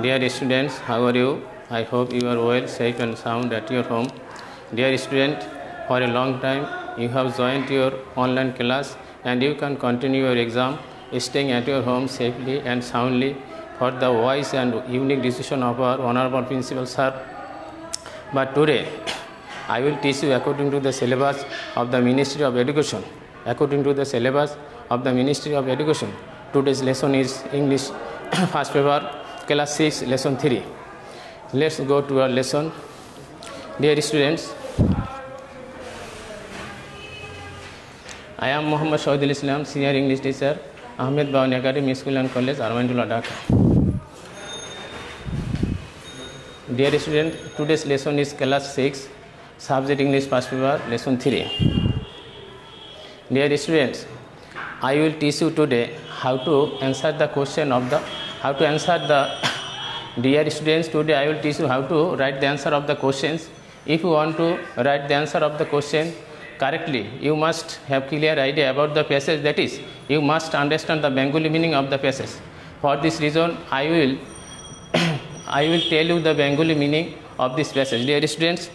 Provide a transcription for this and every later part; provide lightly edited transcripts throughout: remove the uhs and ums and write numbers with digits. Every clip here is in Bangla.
Dear students, how are you? I hope you are well, safe and sound at your home. Dear student, for a long time you have joined your online class and you can continue your exam staying at your home safely and soundly for the wise and unique decision of our Honorable Principal Sir. But today I will teach you according to the syllabus of the Ministry of Education. According to the syllabus of the Ministry of Education, today's lesson is English first paper, class 6, lesson 3. Let's go to our lesson. Dear students, I am Muhammad Shahidul Islam, Senior English Teacher, Ahmed Bawan Academy School and College, Armandula, Dhaka. Dear student, today's lesson is class 6, subject English first paper, lesson 3. Dear students, I will teach you today how to answer the question of the Dear students, today I will teach you how to write the answer of the questions. If you want to write the answer of the question correctly, you must have clear idea about the passage, that is, you must understand the Bengali meaning of the passage. For this reason, I will tell you the Bengali meaning of this passage. Dear students,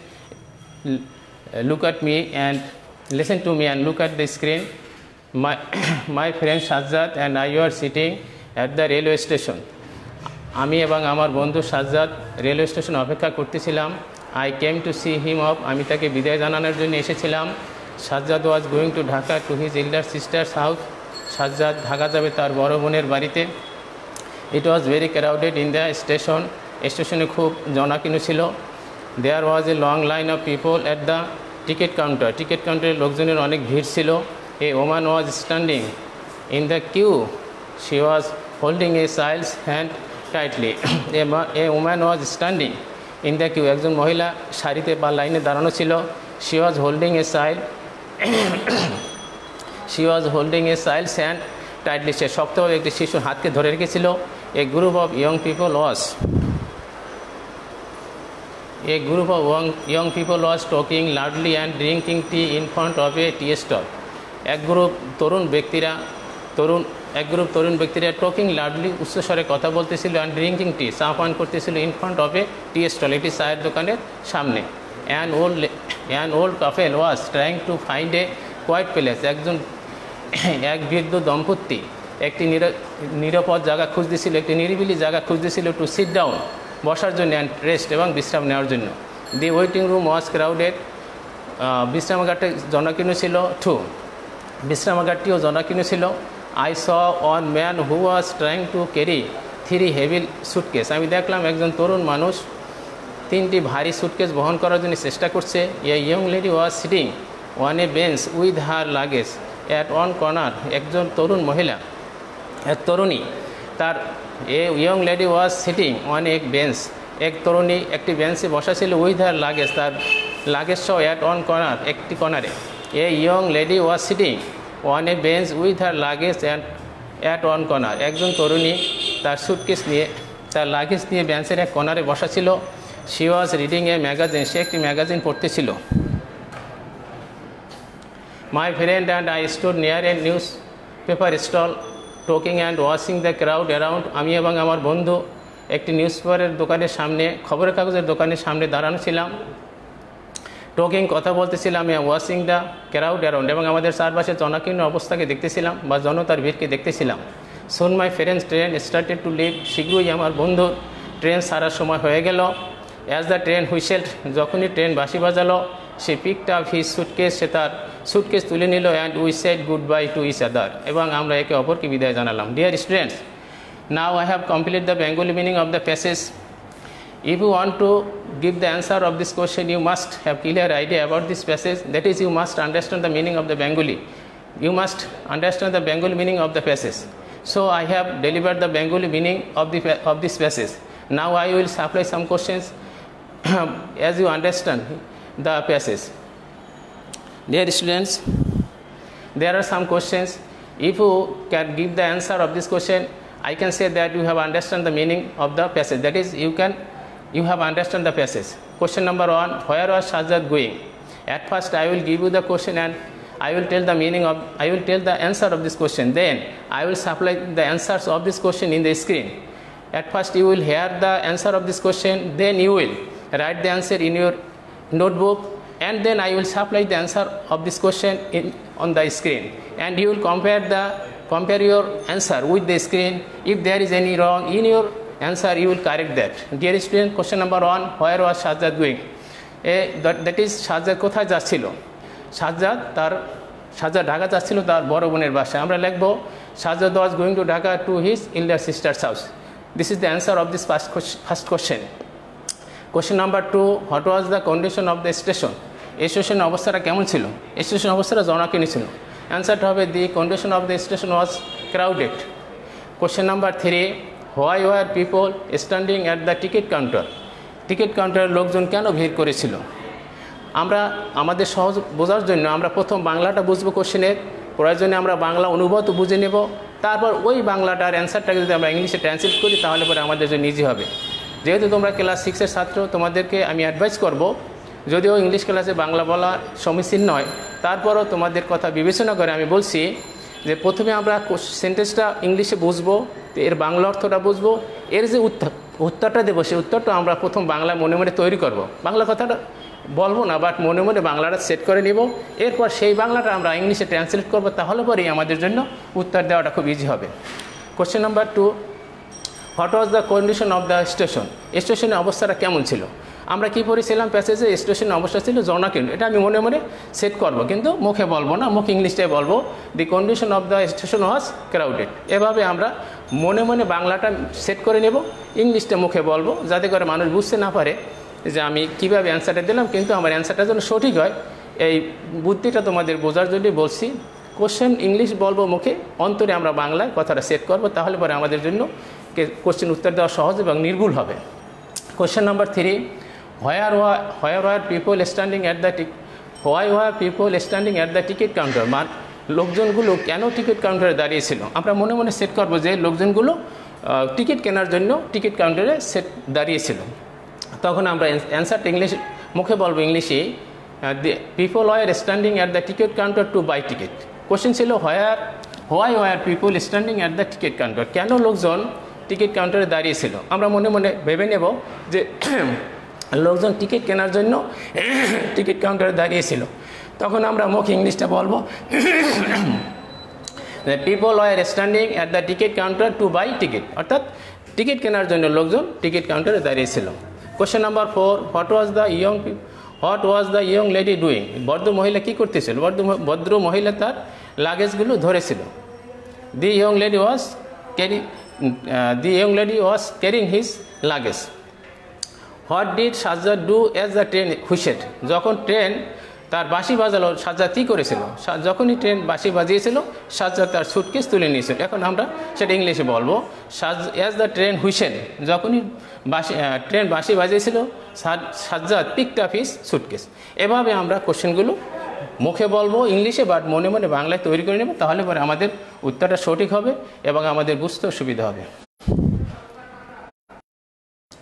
look at me and listen to me and look at the screen. My friend Shahzad and I are sitting at the railway station. আমি এবং আমার বন্ধু সাজ্জাদ রেলওয়ে স্টেশনে অপেক্ষা করতেছিলাম। I came to see him off. আমি তাকে বিদায় জানানোর জন্য এসেছিলাম। Sajjad was going to Dhaka to his elder sister's house. Sajjad Dhaka যাবে তার বড় বোনের বাড়িতে। It was very crowded in the station. স্টেশনে খুব জনাকীর্ণ ছিল। There was a long line of people at the ticket counter. Ticket কাউন্টারে লোকজনের অনেক ভিড় ছিল। A woman was standing in the queue. She was holding a child's hand tightly. A woman was standing in the queue. একজন মহিলা সারিতে বা লাইনে দাঁড়ানো ছিল। She was holding a child. She was holding a child's hand tightly. সে শক্তভাবে একটি শিশুর হাতকে ধরে রেখেছিল। A group of young people was talking loudly and drinking tea in front of a tea stall. এক গ্রুপ তরুণ ব্যক্তিরা টকিং লাউডলি উচ্চস্বরে কথা বলতেছিল অ্যান্ড ড্রিঙ্কিং টি, চা পান করতেছিল in front of a tea stall, এটি চায়ের দোকানের সামনে। An old couple was trying to find a quiet place. এক বৃদ্ধ দম্পতি একটি নিরাপদ জায়গা খুঁজতেছিল, একটি নিরিবিলি জায়গা খুঁজতেছিল টু সিট ডাউন, বসার জন্য অ্যান্ড রেস্ট এবং বিশ্রাম নেওয়ার জন্য। দি ওয়েটিং রুম ওয়াজ ক্রাউডেড। বিশ্রামাগারটি জনাকীর্ণ ছিল। বিশ্রামাগারটিও জনাকীর্ণ ছিল। I saw one man who was trying to carry 3 heavy suitcases. আমি দেখলাম একজন তরুণ মানুষ 3টি ভারী সুটকেস বহন করার জন্য চেষ্টা করছে। A young lady was sitting on a bench with her luggage at one corner. একজন তরুণী তার A young lady was sitting on a bench. এক তরুণী একটি বেঞ্চে বসা ছিল with her luggage, তার লাগেজ সহ at one corner, একটি কর্নারে। A young lady was sitting on a bench with her luggage and at one corner. একজন তরুণী তার সুটকেস নিয়ে, তার লাগেজ নিয়ে বেঞ্চের এক কর্নারে বসা ছিল। She was reading a magazine. সে একটি magazine পড়তেছিল। My friend and I stood near a newspaper stall talking and watching the crowd around. আমি এবং আমার বন্ধু একটি নিউজপেপারের দোকানের সামনে, খবরের কাগজের দোকানের সামনে দাঁড়ানো ছিলাম। টোকিং, কথা বলতেছিলাম, ওয়াচিং দ্য ক্রাউড অ্যারাউন্ড, এবং আমাদের চারপাশে জনাকীর্ণ অবস্থাকে দেখতেছিলাম বা জনতার ভিড়কে দেখতেছিলাম। Soon my friends train started to leave. শীঘ্রই আমার বন্ধুর ট্রেন ছাড়ার সময় হয়ে গেল। অ্যাজ দ্য ট্রেন হুইসেলড, যখনই ট্রেন বাঁশি বাজালো, সে পিকড আপ হিজ সুটকেস, সে তার সুটকেস তুলে নিল। And we said goodbye to each other, এবং আমরা একে অপরকে বিদায় জানালাম। Dear students, now I have complete the Bengali meaning of the passage. If you want to give the answer of this question, you must have clear idea about this passage. That is, you must understand the meaning of the Bengali. You must understand the Bengali meaning of the passage. So I have delivered the Bengali meaning of this passage. Now I will supply some questions as you understand the passage. Dear students, there are some questions. If you can give the answer of this question, I can say that you have understand the meaning of the passage. That is, you have understand the passage. Question number 1, where was Shahzad going? At first I will give you the question and I will tell the answer of this question. Then I will supply the answers of this question in the screen. At first you will hear the answer of this question, then you will write the answer in your notebook, and then I will supply the answer of this question on the screen, and you will compare your answer with the screen. If there is any wrong in your answer, you will correct that. Dear student, question number 1, where was Sajjad going? That is Sajjad কোথায় যাচ্ছিল? Sajjad ঢাকা যাচ্ছিল তার বড় বোনের বাসায়। আমরা লিখব Sajjad was going to Dhaka to his elder sister's house. This is the answer of this first question. Question number 2, what was the condition of the station? Station অবস্থাটা কেমন ছিল? স্টেশন অবস্থাটা জনাকিনী ছিল। অ্যান্সারটা হবে the condition of the station was crowded. Question number 3, why were people standing at the ticket counter? Ticket কাউন্টারের লোকজন কেন ভিড় করেছিল? আমরা আমাদের সহজ বোঝার জন্য আমরা প্রথম বাংলাটা বুঝবো কোশ্চেনের, প্রয়োজনে আমরা বাংলা অনুবাদ বুঝে নেব, তারপর ওই বাংলাটার অ্যান্সারটাকে যদি আমরা ইংলিশে ট্রান্সলেট করি তাহলে পরে আমাদের জন্য ইজি হবে। যেহেতু তোমরা ক্লাস 6-এর ছাত্র, তোমাদেরকে আমি অ্যাডভাইস করব, যদিও ইংলিশ ক্লাসে বাংলা বলা সমীচীন নয়, তারপরও তোমাদের কথা বিবেচনা করে আমি বলছি যে প্রথমে আমরা সেন্টেন্সটা ইংলিশে বুঝবো, এর বাংলা অর্থটা বুঝবো, এর যে উত্তরটা দেবো সেই উত্তরটা আমরা প্রথম বাংলা মনে মনে তৈরি করব। বাংলা কথাটা বলবো না, বাট মনে মনে বাংলাটা সেট করে নিব, এরপর সেই বাংলাটা আমরা ইংলিশে ট্রান্সলেট করব, তাহলে পরেই আমাদের জন্য উত্তর দেওয়াটা খুব ইজি হবে। Question number 2, what was the condition of the station? স্টেশনের অবস্থাটা কেমন ছিল? আমরা কি পড়েছিলাম প্যাসেজে? স্টেশনের অবস্থা ছিল জনাকীর্ণ। এটা আমি মনে মনে সেট করব, কিন্তু মুখে বলবো না, মুখে ইংলিশটাই বলবো, দি condition of the station was crowded. এভাবে আমরা মনে মনে বাংলাটা সেট করে নেব, ইংলিশটা মুখে বলবো, যাতে করে মানুষ বুঝতে না পারে যে আমি কীভাবে অ্যান্সারটা দিলাম, কিন্তু আমার অ্যান্সারটা যেন সঠিক হয়। এই বুদ্ধিটা তোমাদের বোঝার জন্যই বলছি। কোশ্চেন ইংলিশ বলবো মুখে, অন্তরে আমরা বাংলায় কথাটা সেট করব, তাহলে পরে আমাদের জন্য কোশ্চেন উত্তর দেওয়া সহজ এবং নির্ভুল হবে। Question number 3, where were people standing at the ticket counter? লোকজনগুলো কেন টিকিট কাউন্টারে দাঁড়িয়েছিল? আমরা মনে মনে সেট করবো যে লোকজনগুলো টিকিট কেনার জন্য টিকিট কাউন্টারে দাঁড়িয়েছিল। তখন আমরা অ্যান্সারটা ইংলিশ মুখে বলবো, ইংলিশে people were standing at the ticket counter to buy ticket. Question ছিল why were people standing at the ticket counter? কেন লোকজন টিকিট কাউন্টারে দাঁড়িয়েছিল? আমরা মনে মনে ভেবে নেব যে লোকজন টিকিট কেনার জন্য টিকিট কাউন্টারে দাঁড়িয়েছিল। তখন আমরা মুখে ইংলিশটা বলবো, people were standing at the ticket counter to buy ticket, অর্থাৎ টিকিট কেনার জন্য লোকজন টিকিট কাউন্টারে দাঁড়িয়েছিল। Question number 4, what was the young lady doing? ভদ্র মহিলা কী করতেছিল? ভদ্র মহিলা তার লাগেজগুলো ধরেছিল। The young lady was carrying his luggage. What did Sajjad do as the train whistle? যখন ট্রেন তার বাঁশি বাজালো, সাজ্জাদ কী করেছিল? যখনই ট্রেন বাঁশি বাজিয়েছিল, সাজ্জাদ তার সুটকেস তুলে নিয়েছিল। এখন আমরা সেটা ইংলিশে বলবো, অ্যাজ দ্য ট্রেন হুইসেল, যখনই ট্রেন বাঁশি বাজিয়েছিল, Sajjad picked up his suitcase. এভাবে আমরা কোশ্চেনগুলো মুখে বলবো ইংলিশে, বাট মনে মনে বাংলায় তৈরি করে নেব, তাহলে পরে আমাদের উত্তরটা সঠিক হবে এবং আমাদের বুঝতেও সুবিধা হবে।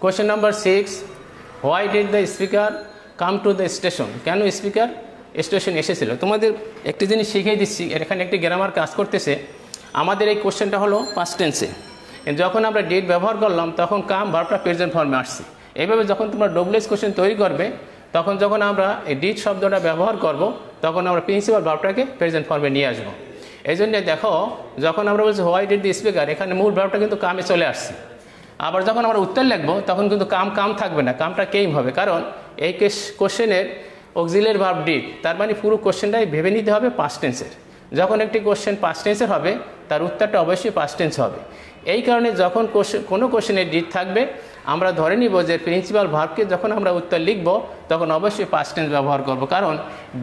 Question number 6, why did the speaker come to the station? কেন স্পিকার স্টেশন এসেছিল? তোমাদের একটি জিনিস শিখিয়ে দিচ্ছি, এখানে একটি গ্রামার কাজ করতেছে। আমাদের এই কোশ্চেনটা হলো পাস্ট টেন্সে, যখন আমরা ডিড ব্যবহার করলাম তখন কাম ভার্বটা প্রেজেন্ট ফর্মে আসছে। এইভাবে যখন তোমরা ডব্লিউএস কোশ্চেন তৈরি করবে, তখন যখন আমরা এই ডিড শব্দটা ব্যবহার করব, তখন আমরা প্রিন্সিপাল ভার্বটাকে প্রেজেন্ট ফর্মে নিয়ে আসবো। এই জন্য দেখো, যখন আমরা বলছি হোয়াই ডিড দ্য স্পিকার, এখানে মূল ভার্বটা কিন্তু কামে চলে আসছে। আবার যখন আমরা উত্তর লিখবো তখন কিন্তু কাম থাকবে না, কামটা কেইম হবে, কারণ এই কোশ্চেনের অক্সিলিয়ারি ভার্ব ডিড, তার মানে পুরো কোশ্চেনটাই ভেবে নিতে হবে পাস্ট টেন্সের। যখন একটি কোশ্চেন পাস্ট টেন্সের হবে, তার উত্তরটা অবশ্যই পাস্ট টেন্স হবে। এই কারণে যখন কোনো কোশ্চেনের ডিড থাকবে, আমরা ধরে নিব যে প্রিন্সিপাল ভার্বকে যখন আমরা উত্তর লিখব, তখন অবশ্যই পাস্ট টেন্স ব্যবহার করব, কারণ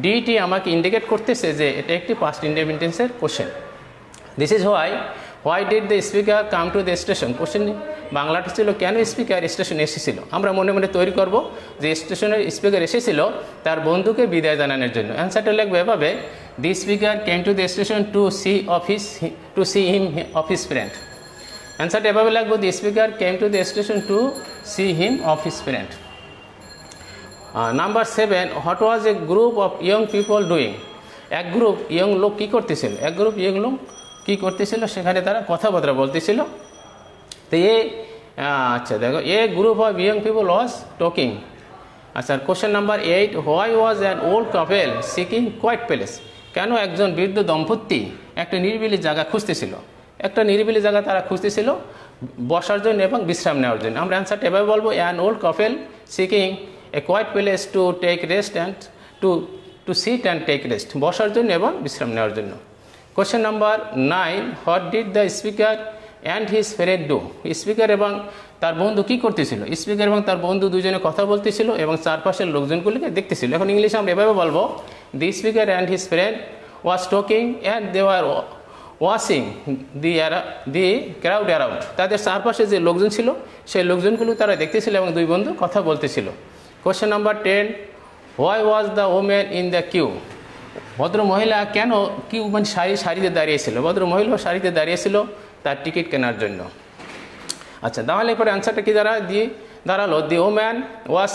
ডিটি আমাকে ইন্ডিকেট করতেছে যে এটা একটি পাস্ট ইনডেফিনিট টেন্সের question. This is why did the speaker come to the station? Question বাংলাটা ছিল কেন স্পিকার স্টেশনে এসেছিল? আমরা মনে মনে তৈরি করব যে স্টেশনের স্পিকার এসেছিল তার বন্ধুকে বিদায় জানানোর জন্য। অ্যান্সারটা লিখবো এভাবে, the speaker came to the station to see him off his friend. অ্যান্সারটা এভাবে লিখবো, the speaker came to the station to see him off his friend. Number 7, what was a group of young people doing? এক গ্রুপ ইয়ং লোক কী করতেছিল? এক গ্রুপ ইয়ং লোক কী করতেছিল? সেখানে তারা কথাবার্তা বলতেছিল। তো আচ্ছা দেখো, a group of young people was talking. আচ্ছা, question number 8, why was an old couple seeking quiet place? কেন একজন বৃদ্ধ দম্পতি একটা নিরিবিলি জায়গা খুঁজতেছিল? একটা নিরিবিলি জায়গা তারা খুঁজতেছিল বসার জন্য এবং বিশ্রাম নেওয়ার জন্য। আমরা অ্যান্সারটা এভাবে বলবো, an old couple seeking a quiet place to take rest and to sit and take rest, বসার জন্য এবং বিশ্রাম নেওয়ার জন্য। Question number 9, what did the speaker and his friend do? Speaker এবং তার বন্ধু কী করতেছিল? স্পিকার এবং তার বন্ধু দুজনে কথা বলতেছিল এবং চারপাশের লোকজনগুলিকে দেখতেছিল। এখন ইংলিশে আমরা এভাবে বলবো, the speaker and his friend was talking and they were watching the crowd around. তাদের চারপাশে যে লোকজন ছিল সেই লোকজনগুলো তারা দেখতেছিল এবং দুই বন্ধু কথা বলতেছিল। Question number 10, why was the women in the queue? ভদ্র মহিলা কেন কিউ মানে সারিতে দাঁড়িয়েছিল? ভদ্র মহিলা সারিতে দাঁড়িয়েছিল তার টিকিট কেনার জন্য। আচ্ছা, তাহলে এরপরে অ্যান্সারটা কি দাঁড়ালো? The woman was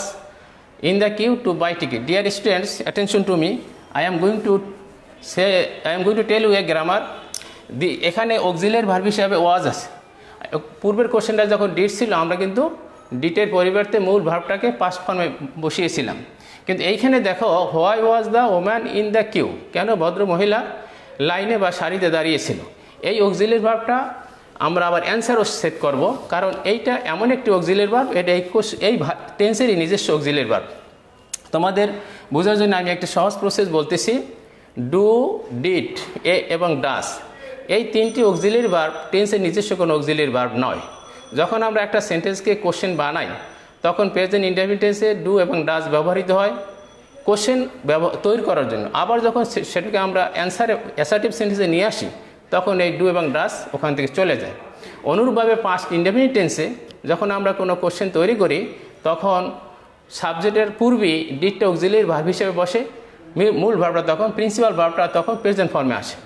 in the queue to buy ticket. Dear students, attention to me, I am going to tell you a grammar. এখানে অক্সিলিয়ারি ভার্ব হিসাবে ওয়াজ আছে। পূর্বের কোশ্চেনটা যখন ডিড ছিল আমরা কিন্তু ডিটের পরিবর্তে মূল ভার্বটাকে পাস্ট ফর্মে বসিয়েছিলাম। কিন্তু এইখানে দেখো, why was the woman in the queue? কেন ভদ্র মহিলা লাইনে বা সারিতে দাঁড়িয়েছিল? এই অক্সিলিয়ারি ভার্বটা আমরা আবার অ্যান্সারও সেট করব, কারণ এইটা এমন একটি অক্সিলিয়ারি ভার্ব, এটা এই টেন্সেরই নিজস্ব অক্সিলিয়ারি ভার্ব। তোমাদের বোঝার জন্য আমি একটা সহজ প্রসেস বলতেছি। ডু, ডিড, এ এবং ডাস, এই তিনটি অক্সিলিয়ারি ভার্ব টেন্সের নিজস্ব কোনো অক্সিলিয়ারি ভার্ব নয়। যখন আমরা একটা সেন্টেন্সকে কোশ্চেন বানাই তখন প্রেজেন্ট ইনডেফিনিট টেন্সে ডু এবং ডাস ব্যবহৃত হয় কোশ্চেন তৈরি করার জন্য। আবার যখন সেটাকে আমরা অ্যাসার্টিভ সেন্টেন্সে নিয়ে আসি তখন এই ডু এবং ডাস ওখান থেকে চলে যায়। অনুরূপভাবে পাস্ট ইনডেফিনিট টেন্সে যখন আমরা কোনো কোশ্চেন তৈরি করি তখন সাবজেক্টের পূর্বেই ডিডটা অক্সিলিয়ারি ভার্ব হিসেবে বসে, মূল ভার্বটা তখন প্রিন্সিপাল ভার্বটা তখন প্রেজেন্ট ফর্মে আসে।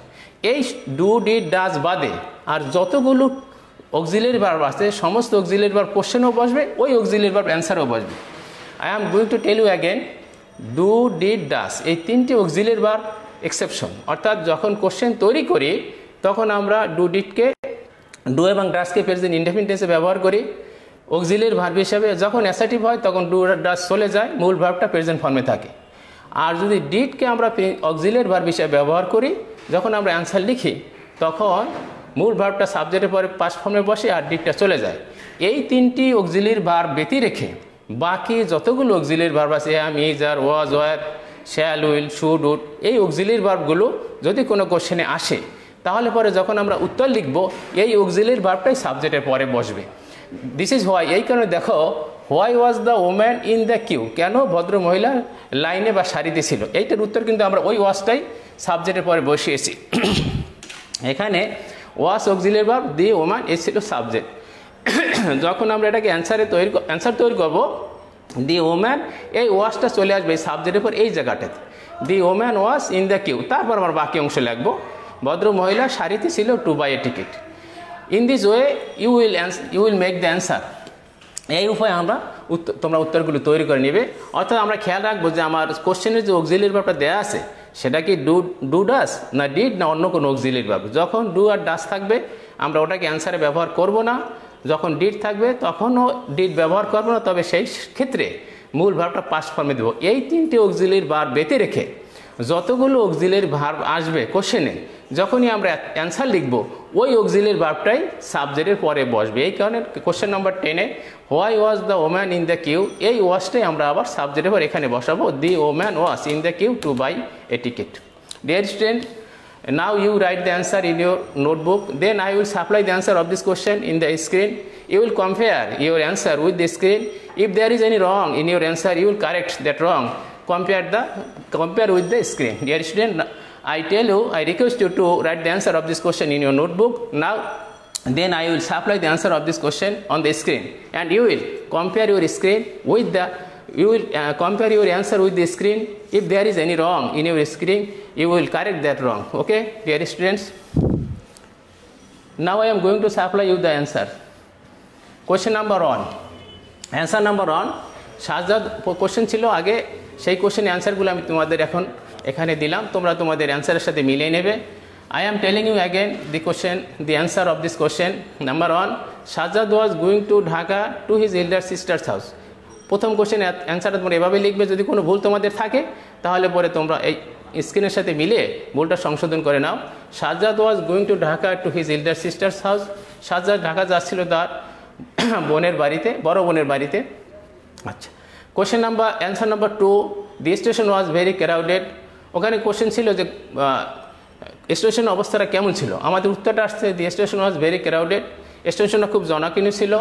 এই ডু, ডিড, ডাস বাদে আর যতগুলো অক্সিলিয়ারি ভার্ব আছে সমস্ত অক্সিলিয়ারি ভার্ব কোশ্চেনও বসবে, ওই অক্সিলিয়ারি ভার্ব অ্যান্সারও বসবে। I am going to tell you again, do, did, does এই তিনটি অক্সিলিয়ারি ভার্ব এক্সেপশন। অর্থাৎ যখন কোশ্চেন তৈরি করি তখন আমরা ডু এবং ডাসকে প্রেজেন্ট ইনডেফিনিট টেন্সে ব্যবহার করি অক্সিলিয়ারি ভার্ব হিসাবে। যখন অ্যাসার্টিভ হয় তখন ডু ডাস চলে যায়, মূল ভার্বটা প্রেজেন্ট ফর্মে থাকে। আর যদি ডিডকে আমরা অক্সিলিয়ারি ভার্ব হিসাবে ব্যবহার করি যখন আমরা অ্যান্সার লিখি তখন মূল ভার্বটা সাবজেক্টের পরে পাস্ট ফর্মে বসে আর ডিডটা চলে যায়। এই তিনটি অক্সিলিয়ারি ভার্ব ব্যতি রেখে বাকি যতগুলো অক্সিলিয়ারি ভার্ব আছে, am, is, are, was, were, shall, will, should, would, এই অক্সিলিয়ারি ভার্বগুলো যদি কোনো কোশ্চেনে আসে তাহলে পরে যখন আমরা উত্তর লিখব এই অক্সিলিয়ারি ভার্বটাই সাবজেক্টের পরে বসবে। দিস ইজ হোয়াই, এই কারণে দেখো, why was the woman in the queue? কেন ভদ্র মহিলা লাইনে বা সারিতে ছিল? এইটার উত্তর কিন্তু আমরা ওই ওয়াজটাই সাবজেক্টের পরে বসিয়েছি। এখানে ওয়াজ অক্সিলিয়ারি ভার্ব, দি ওম্যান এ ছিল সাবজেক্ট। যখন আমরা এটাকে অ্যান্সার তৈরি করবো দি ওম্যান, এই ওয়াজটা চলে আসবে এই সাবজেক্টের পর এই জায়গাটাতে, the woman was in the queue. তারপর আমরা বাকি অংশ লিখবো, ভদ্র মহিলা সারিতে ছিল to buy a ticket. In this way you will make the answer. এই উপায়ে তোমরা উত্তরগুলো তৈরি করে নেবে। অর্থাৎ আমরা খেয়াল রাখবো যে আমার কোশ্চেনের যে অক্সিলিয়ারি ভার্বটা দেওয়া আছে সেটা কি ডু ডাস না ডিড না অন্য কোনো অক্সিলিয়ারি ভার্ব। যখন ডু আর ডাস থাকবে আমরা ওটাকে অ্যান্সারে ব্যবহার করব না, যখন ডিড থাকবে তখনও ডিড ব্যবহার করব না, তবে সেই ক্ষেত্রে মূল ভার্বটা পাস্ট ফর্মে দেবো। এই তিনটি অক্সিলিয়ারি ভার্ব বেঁধে রেখে যতগুলো অক্সিলিয়ারি ভার্ব আসবে কোশ্চেনে যখনই আমরা অ্যান্সার লিখব ওই অক্সিলিয়ারি ভার্বটাই সাবজেক্টের পরে বসবে। এই কারণে কোশ্চেন নাম্বার 10-এ why was the woman in the queue, এই ওয়াজটাই আমরা আবার সাবজেক্টের পর এখানে বসাবো, the woman was in the queue to buy a ticket. Dear student, now you write the answer in your notebook, then I will supply the answer of this question in the screen. You will compare your answer with the screen. If there is any wrong in your answer, you will correct that wrong. Compare with the screen. Dear student, I tell you, I request you to write the answer of this question in your notebook. Now, then I will supply the answer of this question on the screen, and you will compare your screen with the. You will compare your answer with the screen. If there is any wrong in your screen, you will correct that wrong. Okay, dear students. Now I am going to supply you the answer. Question number 1. Answer number 1. Sajjad question ছিল আগে, সেই কোশ্চেনের অ্যান্সারগুলো আমি তোমাদের এখন এখানে দিলাম, তোমরা তোমাদের অ্যান্সারের সাথে মিলিয়ে নেবে। I am telling you again the question, the answer of this question. Number 1. Sajjad was going to Dhaka to his elder sister's house. প্রথম কোশ্চেন অ্যান্সারটা তোমরা এভাবে লিখবে, যদি কোনো ভুল তোমাদের থাকে তাহলে পরে তোমরা এই স্ক্রিনের সাথে মিলিয়ে ভুলটা সংশোধন করে নাও। Sajjad was going to Dhaka to his elder sister's house. Sajjad Dhaka যাচ্ছিল তার বোনের বাড়িতে, বড় বোনের বাড়িতে। আচ্ছা, question number answer number 2, the station was very crowded. ওখানে কোশ্চেন ছিল যে স্টেশন অবস্থাটা কেমন ছিল। আমাদের উত্তরটা আসছে the station was very crowded. স্টেশনটা খুব জনাকীর্ণ ছিল।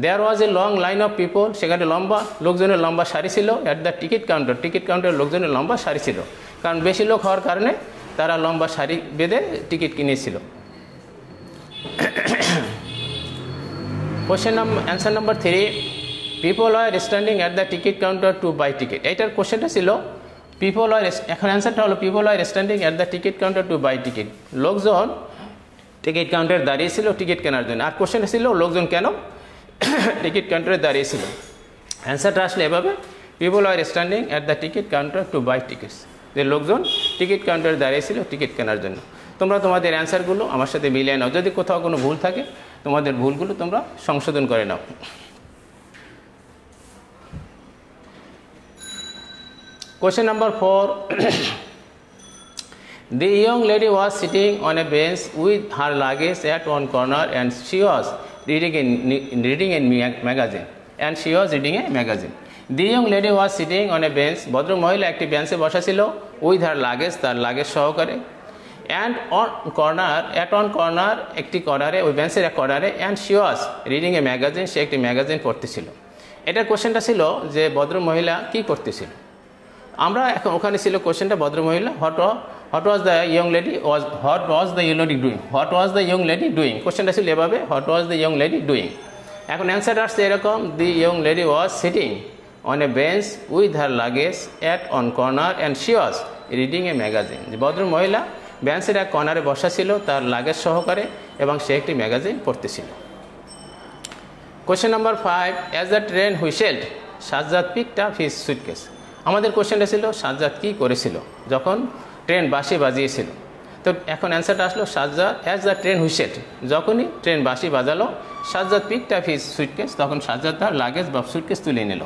There was a long line of people, সেখানে লোকজনের লম্বা সারি ছিল। At the ticket counter, ticket কাউন্টারের লোকজনের লম্বা সারি ছিল, কারণ বেশি লোক হওয়ার কারণে তারা লম্বা সারি বেঁধে টিকিট কিনেছিল। Question answer number 3, people are standing at the ticket counter to buy ticket. এইটার কোশ্চেনটা ছিল পিপল আর, এখন অ্যান্সারটা হলো people are standing at the ticket counter to buy ticket. লোকজন টিকিট কাউন্টারে দাঁড়িয়েছিল টিকিট কেনার জন্য। আর কোশ্চেনটা ছিল লোকজন কেন টিকিট কাউন্টারে দাঁড়িয়েছিল। অ্যান্সারটা আসলে এভাবে, people are standing at the ticket counter to buy tickets, যে লোকজন টিকিট কাউন্টারে দাঁড়িয়েছিল টিকিট কেনার জন্য। তোমরা তোমাদের অ্যান্সারগুলো আমার সাথে মিলিয়ে নাও, যদি কোথাও কোনো ভুল থাকে তোমাদের ভুলগুলো তোমরা সংশোধন করে নাও। Question number 4, the young lady was sitting on a bench with her luggage at one corner and she was reading a magazine. And she was reading a magazine. The young lady was sitting on a bench. ভদ্র মহিলা একটি বেঞ্চে বসা ছিল, with her luggage, তার লাগেজ সহকারে। And at one corner, একটি কর্নারে, ওই বেঞ্চের এক কর্নারে, and she was reading a magazine, সে একটি ম্যাগাজিন পড়তেছিল। এটার কোশ্চেনটা ছিল যে ভদ্র মহিলা কি করতেছিল। আমরা এখন ওখানে ছিল কোশ্চেনটা ভদ্রমহিলা, what was the young lady doing. কোশ্চেনটা ছিল এভাবে, what was the young lady doing. এখন অ্যান্সার আসছে এরকম, the young lady was sitting on a bench with her luggage at on corner and she was reading a magazine. যে ভদ্রমহিলা বেঞ্চের এক কর্নারে বসা ছিল তার লাগেজ সহকারে এবং সে একটি ম্যাগাজিন পড়তেছিল। Question number 5, as the train whistled Sajjad picked up his suitcase. আমাদের কোশ্চেনটা ছিল সাজ্জাদ কী করেছিল যখন ট্রেন বাঁশি বাজিয়েছিল। তো এখন অ্যান্সারটা আসলো Sajjad, as the train whistled, যখনই ট্রেন বাঁশি বাজালো, Sajjad picked up his suitcase, তখন সাজ্জাদ তার লাগেজ বা সুটকেস তুলে নিল।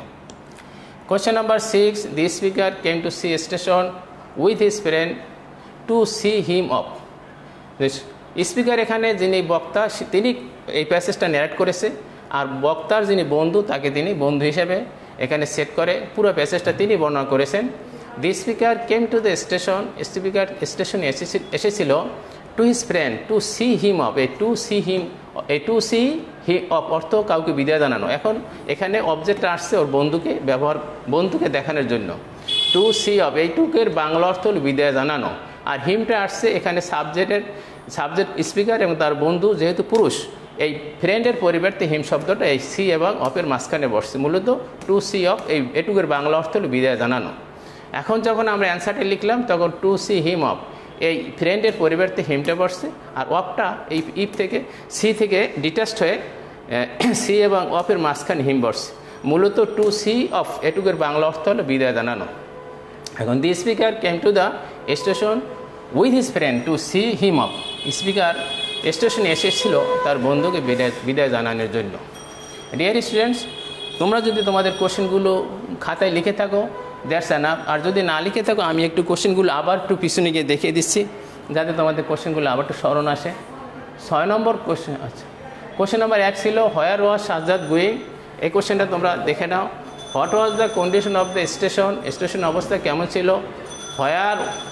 Question number 6, the speaker came to see station with his friend to see him off. Speaker এখানে যিনি বক্তা তিনি এই প্যাসেজটা ন্যারেট করেছে, আর বক্তার যিনি বন্ধু তাকে তিনি বন্ধু হিসেবে এখানে সেট করে পুরো প্যাসেজটা তিনি বর্ণনা করেছেন। The speaker came to the station, speaker স্টেশনে এসেছিল to his friend to see him off. এই টু সি হিম অফ অর্থ কাউকে বিদায় জানানো। এখন এখানে অবজেক্টটা আসছে ওর বন্ধুকে দেখানোর জন্য। টু সি অফ, এই টুকের বাংলা অর্থ হল বিদায় জানানো, আর হিমটা আসছে এখানে সাবজেক্ট স্পিকার এবং তার বন্ধু যেহেতু পুরুষ, এই ফ্রেন্ডের পরিবর্তে হিম শব্দটা এই সি এবং অফের মাঝখানে বসছে। মূলত টু সি অফ, এই এটুকের বাংলা অর্থ হল বিদায় জানানো। এখন যখন আমরা অ্যান্সারটা লিখলাম তখন টু সি হিম অফ, এই ফ্রেন্ডের পরিবর্তে হিমটা বসছে, আর অফটা এই ইফ থেকে সি থেকে ডিটাচড হয়ে সি এবং অফের মাঝখানে হিম বসছে। মূলত টু সি অফ এটুকের বাংলা অর্থ হলো বিদায় জানানো। এখন the speaker came to the station with his friend to see him off. Speaker স্টেশনে এসেছিল তার বন্ধুকে বিদায় জানানোর জন্য। ডিয়ার স্টুডেন্টস, তোমরা যদি তোমাদের কোশ্চেনগুলো খাতায় লিখে থাকো দ্যাটস এনাফ। আর যদি না লিখে থাকো আমি একটু কোশ্চেনগুলো আবার একটু পিছনে গিয়ে দেখিয়ে দিচ্ছি যাতে তোমাদের কোশ্চেনগুলো আবার একটু স্মরণ আসে। 6 নম্বর কোশ্চেন, আচ্ছা, কোশ্চেন নাম্বার 1 ছিল হোয়ার ওয়াজ সাজ্জাদ গোয়িং। এই কোশ্চেনটা তোমরা দেখে নাও। What was the condition of the station, station অবস্থা কেমন ছিল।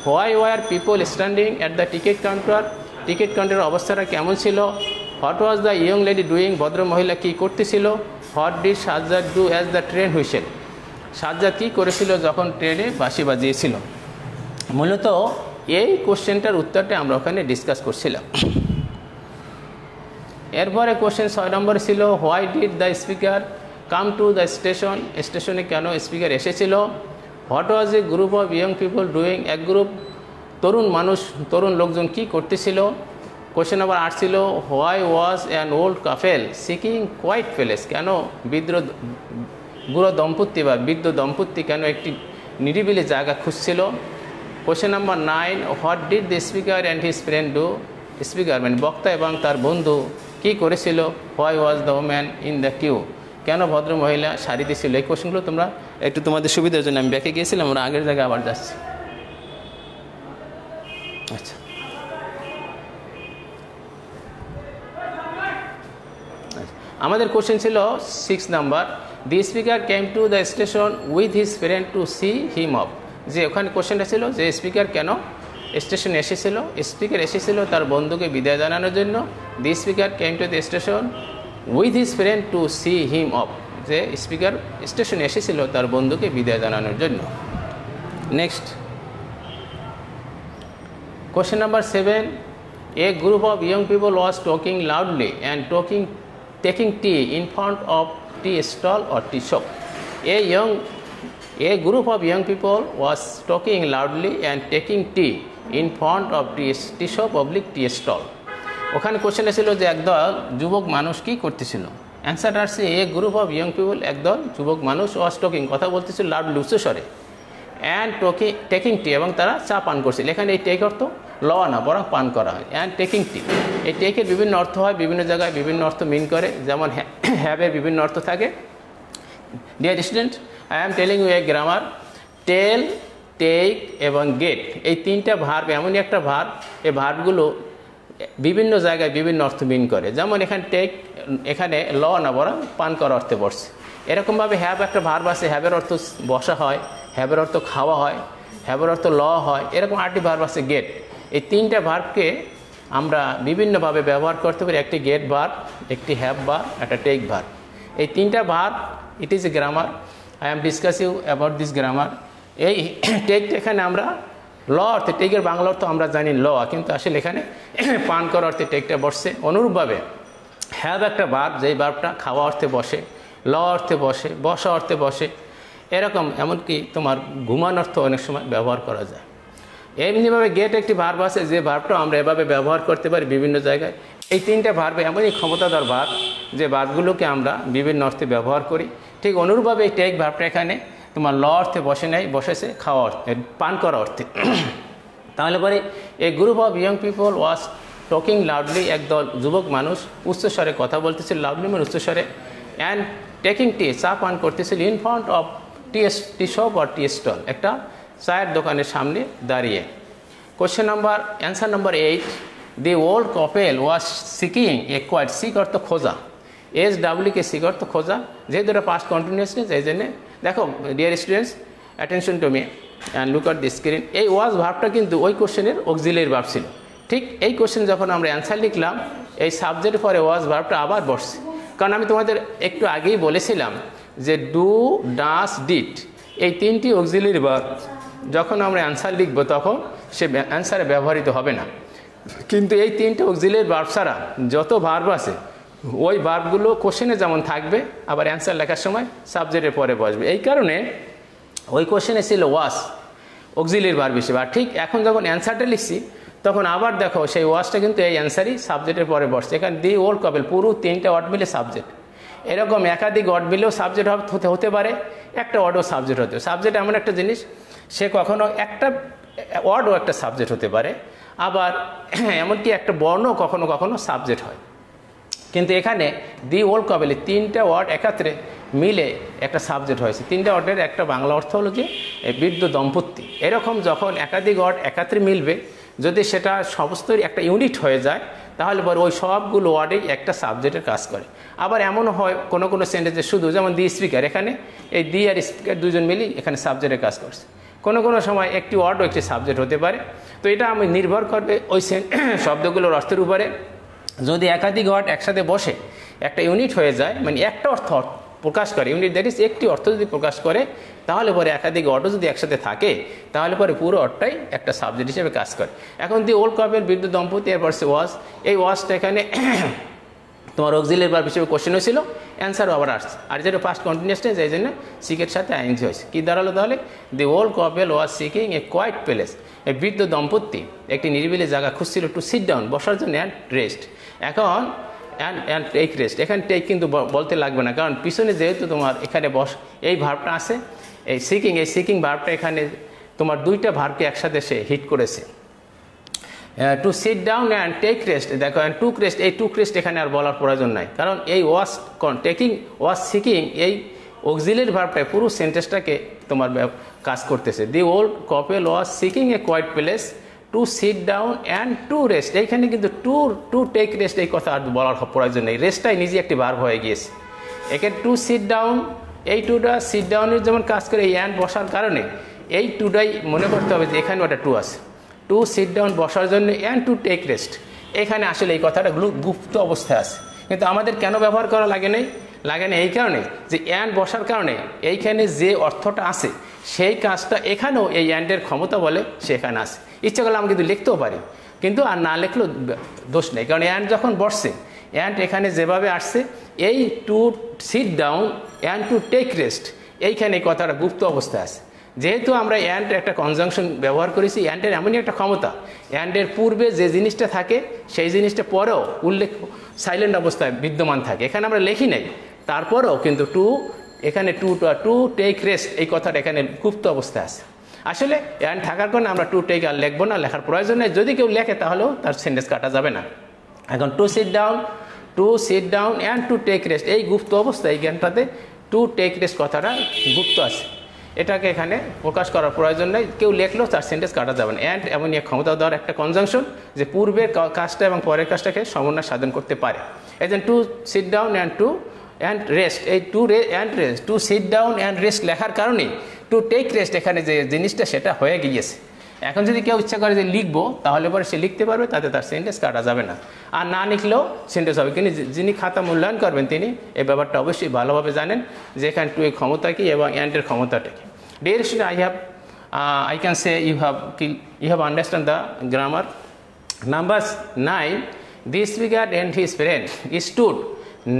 Why were people standing at the ticket counter, ticket কাউন্টারের অবস্থাটা কেমন ছিল। What was the young lady doing, ভদ্র মহিলা কী করতেছিল। What did Sajjad do as the train whistle, Sajjad কী করেছিল যখন ট্রেনে বাঁশি বাজিয়েছিল। মূলত এই কোশ্চেনটার উত্তরটা আমরা ওখানে ডিসকাস করছিলাম। এরপরে কোশ্চেন 6 নম্বর ছিল why did the speaker come to the station, স্টেশনে কেন স্পিকার এসেছিল। What was a group of young people doing, এক গ্রুপ তরুণ লোকজন কি করতেছিল। কোশ্চেন নাম্বার 8 ছিল why was an old couple seeking quiet place, কেন বুড়ো দম্পতি বা বৃদ্ধ দম্পতি কেন একটি নিরিবিলি জায়গা খুঁজছিল। Question number 9 what did the speaker and his friend do, speaker মানে বক্তা এবং তার বন্ধু কি করেছিল? Why was the woman in the queue, কেন ভদ্র মহিলা সারিতে ছিল? এই কোশ্চেনগুলো তোমরা একটু তোমাদের সুবিধার জন্য আমি ব্যাকে গিয়েছিলাম, আমরা আগের জায়গায় আবার যাচ্ছি। আচ্ছা, আমাদের কোশ্চেন ছিল 6 number, the speaker came to the station with his friend to see him off. যে ওখানে কোশ্চেনটা ছিল যে স্পিকার কেন স্টেশনে এসেছিল? স্পিকার এসেছিল তার বন্ধুকে বিদায় জানানোর জন্য। The speaker came to the station with his friend to see him off, যে স্পিকার স্টেশনে এসেছিল তার বন্ধুকে বিদায় জানানোর জন্য। Next question number 7, a group of young people was talking loudly and taking tea in front of tea stall or tea shop. A group of young people was talking loudly and taking tea in front of tea shop oblique tea stall. ওখানে কোশ্চেন ছিল যে একদল যুবক মানুষ কি করতেছিল? অ্যান্সার আসছে এ গ্রুপ অফ ইয়ং পিপল, একদল যুবক মানুষ ওয়াজ টকিং, কথা বলতেছিল লাউডলি, উচ্চস্বরে, অ্যান্ড টেকিং টি, এবং তারা চা পান করছিল। এখানে এই টেক অর্থ লওয়া না, বরং পান করা হয়। অ্যান্ড টেকিং টি, এই টেকের বিভিন্ন অর্থ হয়, বিভিন্ন জায়গায় বিভিন্ন অর্থ মিন করে, যেমন হ্যাভের বিভিন্ন অর্থ থাকে। Dear student, I am telling you a grammar. Tell, take এবং গেট, এই তিনটা ভার্ব এমনই একটা ভার্ব, এই ভার্বগুলো বিভিন্ন জায়গায় বিভিন্ন অর্থ মিন করে। যেমন এখানে টেক, এখানে ল না বরং পান করা অর্থে বসছে। এরকমভাবে হ্যাভ একটা ভার্ব আছে, হ্যাভের অর্থ বসা হয়, হ্যাভের অর্থ খাওয়া হয়, হ্যাভের অর্থ ল হয়, এরকম 8টি ভার্ব আছে গেট। এই তিনটা ভার্বকে আমরা বিভিন্নভাবে ব্যবহার করতে পারি, একটি গেট ভার্ব, একটি হ্যাভ ভার্ব, একটা টেক ভার্ব। এই তিনটা verb, it is a grammar, I am discussing about this grammar. এই টেকটা এখানে আমরা ল অর্থে, টেকের বাংলা অর্থ আমরা জানি ল, কিন্তু আসলে এখানে পান করার অর্থে টেকটা বসছে। অনুরূপভাবে হ্যাভ একটা ভার্ব, যেই ভার্বটা খাওয়া অর্থে বসে, ল অর্থে বসে, বসা অর্থে বসে, এরকম এমনকি তোমার ঘুমানোর অর্থ অনেক সময় ব্যবহার করা যায়। এমনিভাবে গেট একটি ভার্ব আছে, যে ভার্বটা আমরা এভাবে ব্যবহার করতে পারি বিভিন্ন জায়গায়। এই তিনটা ভার্বে এমনই ক্ষমতাধর ভার্ব, যে ভার্বগুলোকে আমরা বিভিন্ন অর্থে ব্যবহার করি। ঠিক অনুরূপভাবে এই টেক ভার্বটা এখানে তোমার ল অর্থে বসে নেই, বসেছে খাওয়া অর্থে, পান করা অর্থে। তাহলে পরে a group of young people was talking loudly, একদল যুবক মানুষ উচ্চস্বরে কথা বলতেছিল, লাউডলি মানে উচ্চস্বরে, অ্যান্ড টেকিং টি, চা পান করতেছিল, in front of tea shop আর টি স্টল, একটা চায়ের দোকানের সামনে দাঁড়িয়ে। Question number, answer number 8, the old couple was seeking a quiet, seek অর্থ খোঁজা, SWK সিক অর্থ খোঁজা, যেহেতু এটা পাস্ট কন্টিনিউয়াস, এই জন্যে দেখো deer students, attention to me and look at the screen. এই ওয়াজ ভার্বটা কিন্তু ওই কোশ্চেনের অক্সিলিয়ারি ভার্ব ছিল। ঠিক এই কোশ্চেন যখন আমরা অ্যান্সার লিখলাম, এই সাবজেক্টের পরে ওয়াজ ভার্বটা আবার বসছে, কারণ আমি তোমাদের একটু আগেই বলেছিলাম যে ডু, ডাস, ডিড, এই তিনটি অক্সিলিয়ারি ভার্ব যখন আমরা অ্যান্সার লিখব তখন সে অ্যান্সারে ব্যবহৃত হবে না। কিন্তু এই তিনটে অক্সিলিয়ারি ভার্ব ছাড়া যত ভার্ব আছে, ওই ভার্বগুলো কোশ্চেনে যেমন থাকবে, আবার অ্যান্সার লেখার সময় সাবজেক্টের পরে বসবে। এই কারণে ওই কোশ্চেনে ছিল ওয়াজ অক্সিলিয়ারি ভার্ব হিসেবে। আর ঠিক এখন যখন অ্যান্সারটা লিখছি, তখন আবার দেখো সেই ওয়াজটা কিন্তু এই অ্যান্সারই সাবজেক্টের পরে বসছে। এখানে দি ওল্ড কাপল, পুরো তিনটা ওয়ার্ড মিলে সাবজেক্ট। এরকম একাধিক ওয়ার্ড মিলেও সাবজেক্ট হতে পারে, একটা ওয়ার্ডও সাবজেক্ট হতে। সাবজেক্ট এমন একটা জিনিস, সে কখনো একটা ওয়ার্ডও একটা সাবজেক্ট হতে পারে, আবার এমনকি একটা বর্ণ কখনো কখনো সাবজেক্ট হয়। কিন্তু এখানে দি ওল্ড কাপলে তিনটা ওয়ার্ড একাত্রে মিলে একটা সাবজেক্ট হয়েছে। তিনটা ওয়ার্ডের একটা বাংলা অর্থ হলো যে বৃদ্ধ দম্পতি। এরকম যখন একাধিক ওয়ার্ড একাত্রে মিলবে, যদি সেটা সমস্তই একটা ইউনিট হয়ে যায়, তাহলে পরে ওই সবগুলো ওয়ার্ডেই একটা সাবজেক্টের কাজ করে। আবার এমনও হয় কোনো কোনো সেন্টেন্সে শুধু, যেমন দি স্পিকার, এখানে এই দি আর স্পিকার দুজন মিলেই এখানে সাবজেক্টের কাজ করছে। কোনো কোনো সময় একটি ওয়ার্ডও একটি সাবজেক্ট হতে পারে। তো এটা আমি নির্ভর করবে ওই শব্দগুলোর অর্থের উপরে। যদি একাধিক ওয়ার্ড একসাথে বসে একটা ইউনিট হয়ে যায়, মানে একটা অর্থ প্রকাশ করে, ইউনিট দ্যাট ইজ একটি অর্থ যদি প্রকাশ করে, তাহলে পরে একাধিক ওয়ার্ডও যদি একসাথে থাকে, তাহলে পরে পুরো অর্থটাই একটা সাবজেক্ট হিসেবে কাজ করে। এখন দি ওল্ড কাপল, বৃদ্ধ দম্পতি, এরপর সে ওয়াজ, এই ওয়াজটা এখানে তোমার অক্সিলিয়ারি ভার্ব হিসেবে কোশ্চেন হয়েছিল, অ্যান্সারও আবার আসছে। আর যেটা পাস্ট কন্টিনিউয়াস টেন্স, এই জন্য সিকের সাথে আইএনজি হয়েছে। কী দাঁড়ালো তাহলে? The old couple was seeking a quiet place, এই বৃদ্ধ দম্পতি একটি নিরিবিলি জায়গা খুঁজছিল, টু সিট ডাউন, বসার জন্য, অ্যান্ড রেস্ট। এখন অ্যান্ড টেক রেস্ট, এখানে টেক কিন্তু বলতে লাগবে না, কারণ পিছনে যেহেতু তোমার এখানে এই ভার্বটা আছে, এই সিকিং ভার্বটা এখানে তোমার দুইটা ভার্বকে একসাথে সে হিট করেছে। To sit down and take rest, দেখো অ্যান্ড টুক রেস্ট, এই টুক রেস্ট এখানে আর বলার প্রয়োজন নাই, কারণ এই ওয়াজ টেকিং ওয়াজ সিকিং এই অক্সিলিয়ারি ভার্বটাই পুরো সেন্টেন্সটাকে তোমার কাজ করতেছে। The old couple was seeking a quiet place to sit down and to rest, এইখানে কিন্তু টু টেক রেস্ট এই কথা আর বলার প্রয়োজন নেই, রেস্টটাই নিজে একটি ভার্ব হয়ে গিয়েছে। এখানে টু সিট ডাউন, এই টুটা সিট ডাউনের যেমন কাজ করে এই অ্যান্ড বসার কারণে এই টুটাই মনে করতে হবে যে এখানে ওটা টু আছে, টু সিট ডাউন বসার জন্য অ্যান্ড টু টেক রেস্ট, এখানে আসলে এই কথাটা গুপ্ত অবস্থায় আছে, কিন্তু আমাদের কেন ব্যবহার করা লাগে না এই কারণে যে অ্যান্ড বসার কারণে এইখানে যে অর্থটা আছে সেই কাজটা এখানেও এই অ্যান্ডের ক্ষমতা বলে সেখানে আছে। ইচ্ছা করলে আমি কিন্তু লিখতেও পারি, কিন্তু আর না লিখলেও দোষ নেই, কারণ অ্যান্ড যখন বসছে অ্যান্ড এখানে যেভাবে আসছে এই to sit down and to take rest, এইখানে এই কথাটা গুপ্ত অবস্থায় আছে। যেহেতু আমরা অ্যান্ড একটা কনজাংশন ব্যবহার করেছি, অ্যান্ডের এমনই একটা ক্ষমতা, অ্যান্ডের পূর্বে যে জিনিসটা থাকে সেই জিনিসটা পরেও উল্লেখ সাইলেন্ট অবস্থায় বিদ্যমান থাকে, এখানে আমরা লিখি নাই, তারপরেও কিন্তু এখানে টু টেক রেস্ট এই কথাটা এখানে গুপ্ত অবস্থায় আছে। আসলে অ্যান্ড থাকার কারণে আমরা টু টেক আর লিখবো না, লেখার প্রয়োজন নেই, যদি কেউ লেখে তাহলেও তার সেন্টেন্স কাটা যাবে না। এখন to sit down and to take rest এই গুপ্ত অবস্থা, এই জ্ঞানটাতে টু টেক রেস্ট কথাটা গুপ্ত আছে, এটাকে এখানে প্রকাশ করার প্রয়োজন নেই, কেউ লেখলেও তার সেন্টেন্স কাটা যাবে না। অ্যান্ড এমনই এক ক্ষমতা দেওয়ার একটা কনজাংশন যে পূর্বের কাজটা এবং পরের কাজটাকে সমন্বয় সাধন করতে পারে। এই যে to sit down and rest, এই to sit down and rest লেখার কারণে টু টেক রেস্ট এখানে যে জিনিসটা সেটা হয়ে গিয়েছে। এখন যদি কেউ ইচ্ছা করে যে লিখবো তাহলে পরে সে লিখতে পারবে, তাতে তার সেন্টেন্স কাটা যাবে না, আর না লিখলেও সেন্টেন্স হবে। কিন্তু যিনি খাতা মূল্যায়ন করবেন তিনি এই ব্যাপারটা অবশ্যই ভালোভাবে জানেন যে এখানে টু এর ক্ষমতা কী এবং অ্যান্ডের ক্ষমতাটা কী। Dear student, I can say you have understand the grammar. Number 9, this figure and his friend stood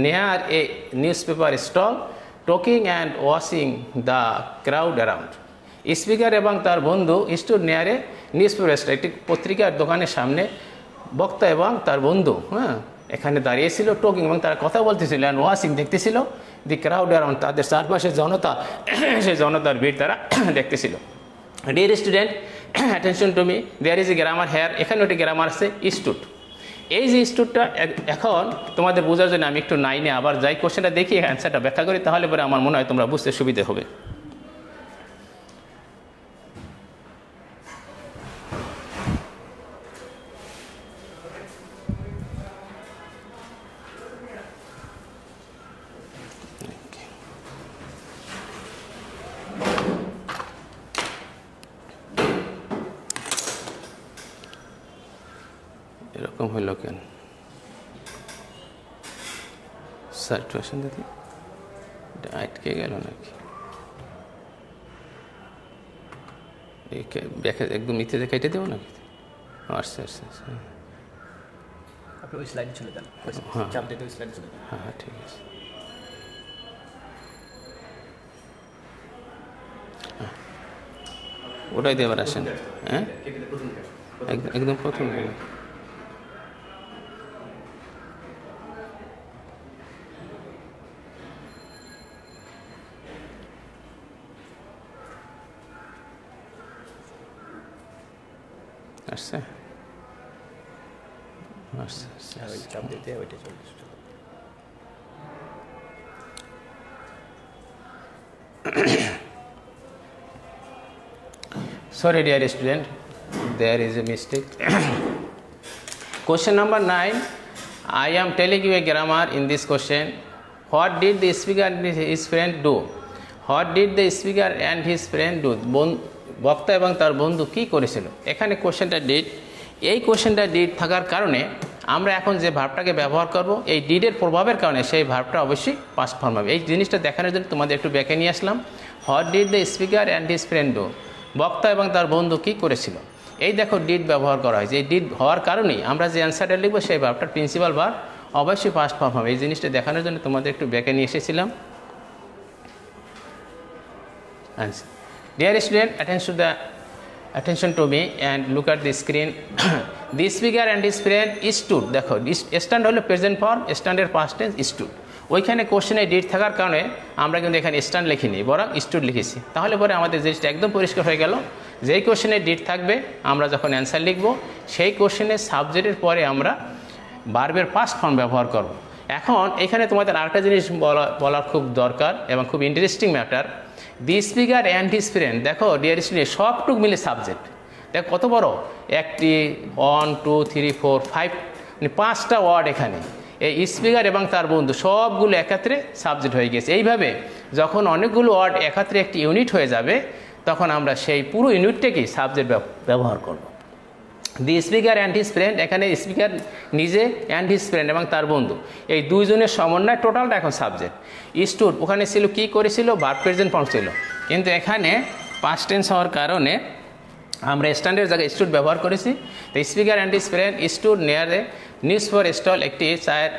near a newspaper stall talking and watching the crowd around. Speaker এবং তার বন্ধু স্টুড নিয়ারে নিউজপেপার স্টল, একটি পত্রিকার দোকানের সামনে বক্তা এবং তার বন্ধু এখানে দাঁড়িয়েছিল, টোকিং এবং তারা কথা বলতেছিল, অ্যান্ড ওয়াচিং দেখতেছিল দি ক্রাউড অ্যারাউন্ড, তাদের চারপাশে জনতা, সেই জনতার ভিড় তারা দেখতেছিল। Dear student, attention to me, there is a grammar here, এখানে ওটি গ্রামার আছে স্টুড। এই যে স্টুডটা এখন তোমাদের বোঝার জন্য আমি একটু 9-এ আবার যাই, কোশ্চেনটা দেখি অ্যান্সারটা ব্যাখ্যা করি, তাহলে পরে আমার মনে হয় তোমরা বুঝতে সুবিধে হবে। এরকম হইল কেন স্যার, একটু আসেন দেখি, এটা আটকে গেল নাকি? একদম নিচে কেটে দেবো নাকি? আচ্ছা আচ্ছা আচ্ছা, আপনি ওই স্লাইডে চলে যান, চাপ দিতে ওই স্লাইডে চলে যান। হ্যাঁ হ্যাঁ ঠিক আছে। ওটাই দিয়ে আবার আসেন, হ্যাঁ একদম প্রথম আসছে, আসছে আসছে, ওই চাপ দিতে ওইটা চলে আসছে। Sorry dear student, there is a mistake. Question number 9, I am telling you a grammar in this question. What did the speaker and his friend do? What did the speaker and his friend do? বক্তা এবং তার বন্ধু কি করেছিল? এখানে কোশ্চেনটা ডিড, এই কোশ্চেনটা ডিড থাকার কারণে আমরা এখন যে ভার্বটাকে ব্যবহার করব, এই ডিডের প্রভাবের কারণে সেই ভার্বটা অবশ্যই পাস্ট ফর্ম হবে। এই জিনিসটা দেখানোর জন্য তোমাদের একটু ব্যাকে নিয়ে আসলাম। What did the speaker and his friend do? বক্তা এবং তার বন্ধু কী করেছিল? এই দেখো ডিড ব্যবহার করা হয়েছে, এই ডিড হওয়ার কারণেই আমরা যে অ্যান্সারটা লিখবো সেই ভার্বটার প্রিন্সিপাল ভার্ব অবশ্যই পাস্ট ফর্ম হবে। এই জিনিসটা দেখানোর জন্য তোমাদের একটু ব্যাকে নিয়ে এসেছিলাম। Answer, dear student, attention to me and look at the screen. The speaker and his friend stood, দেখো স্ট্যান্ড হলো প্রেজেন্ট ফর্ম, স্ট্যান্ডের পাস্ট টেন্স স্টুড। ওইখানে কোশ্চেনে ডিড থাকার কারণে আমরা কিন্তু এখানে স্ট্যান্ড লিখিনি, বরং স্টুড লিখেছি। তাহলে পরে আমাদের জিনিসটা একদম পরিষ্কার হয়ে গেল যেই কোশ্চেনে ডিড থাকবে আমরা যখন অ্যান্সার লিখব সেই কোশ্চেনের সাবজেক্টের পরে আমরা ভার্বের পাস্ট ফর্ম ব্যবহার করব। এখন এখানে তোমাদের আরেকটা জিনিস বলার খুব দরকার এবং খুব interesting matter. The speaker and his friend, দেখো ডিয়ার স্টুডেন্ট সবটুক মিলে সাবজেক্ট, দেখো কত বড়, একটি 1 2 3 4 5 মানে 5টা ওয়ার্ড এখানে, এই স্পিকার এবং তার বন্ধু সবগুলো একাত্রে সাবজেক্ট হয়ে গেছে। এইভাবে যখন অনেকগুলো ওয়ার্ড একাত্রে একটি ইউনিট হয়ে যাবে তখন আমরা সেই পুরো ইউনিটটাকেই সাবজেক্ট ব্যবহার করব। দি স্পিকার অ্যান্ড হিজ ফ্রেন্ড, এখানে স্পিকার নিজে অ্যান্ড হিজ ফ্রেন্ড এবং তার বন্ধু, এই দুইজনের সমন্বয় টোটালটা এখন সাবজেক্ট। স্টুড ওখানে ছিল কি করেছিল, ভার্ব প্রেজেন্ট ফর্ম ছিল, কিন্তু এখানে পাস্ট টেন্স হওয়ার কারণে আমরা স্ট্যান্ডের জায়গায় স্টুড ব্যবহার করেছি। তো speaker and his friend stood near a news for stall, একটি চায়ের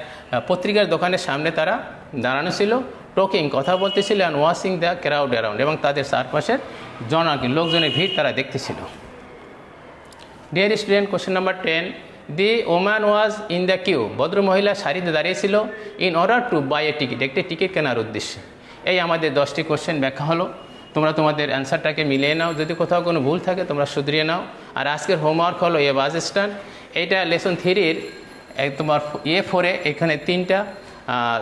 পত্রিকার দোকানের সামনে তারা দাঁড়ানো ছিল, টকিং কথা বলতেছিল, and watching the crowd around, এবং তাদের চারপাশের জনাকি লোকজনের ভিড় তারা দেখতেছিল। Dear student, question number 10, the woman was in the queue, ভদ্র মহিলা সারিতে দাঁড়িয়েছিল, in order to buy a ticket, একটি টিকিট কেনার উদ্দেশ্যে। এই আমাদের 10টি কোশ্চেন ব্যাখ্যা হলো। তোমরা তোমাদের অ্যান্সারটাকে মিলিয়ে নাও, যদি কোথাও কোনো ভুল থাকে তোমরা শুধরিয়ে নাও। আর আজকের হোমওয়ার্ক হলো এ বাস স্ট্যান্ড, এইটা লেসন 3-র তোমার A4-এ এখানে 3টা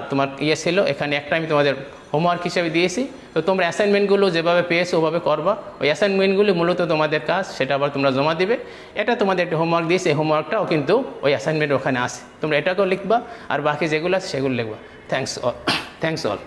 তোমার ছিল, এখানে একটা আমি তোমাদের হোমওয়ার্ক হিসেবে দিয়েছি। তো তোমরা অ্যাসাইনমেন্টগুলো যেভাবে পেয়েছো ওভাবে করবা, ওই অ্যাসাইনমেন্টগুলি মূলত তোমাদের কাজ, সেটা আবার তোমরা জমা দিবে। এটা তোমাদের একটা হোমওয়ার্ক দিয়েছি, এই হোমওয়ার্কটাও কিন্তু ওই অ্যাসাইনমেন্ট ওখানে আছে, তোমরা এটাকেও লিখবা আর বাকি যেগুলো আছে সেগুলো লিখবা। Thanks all.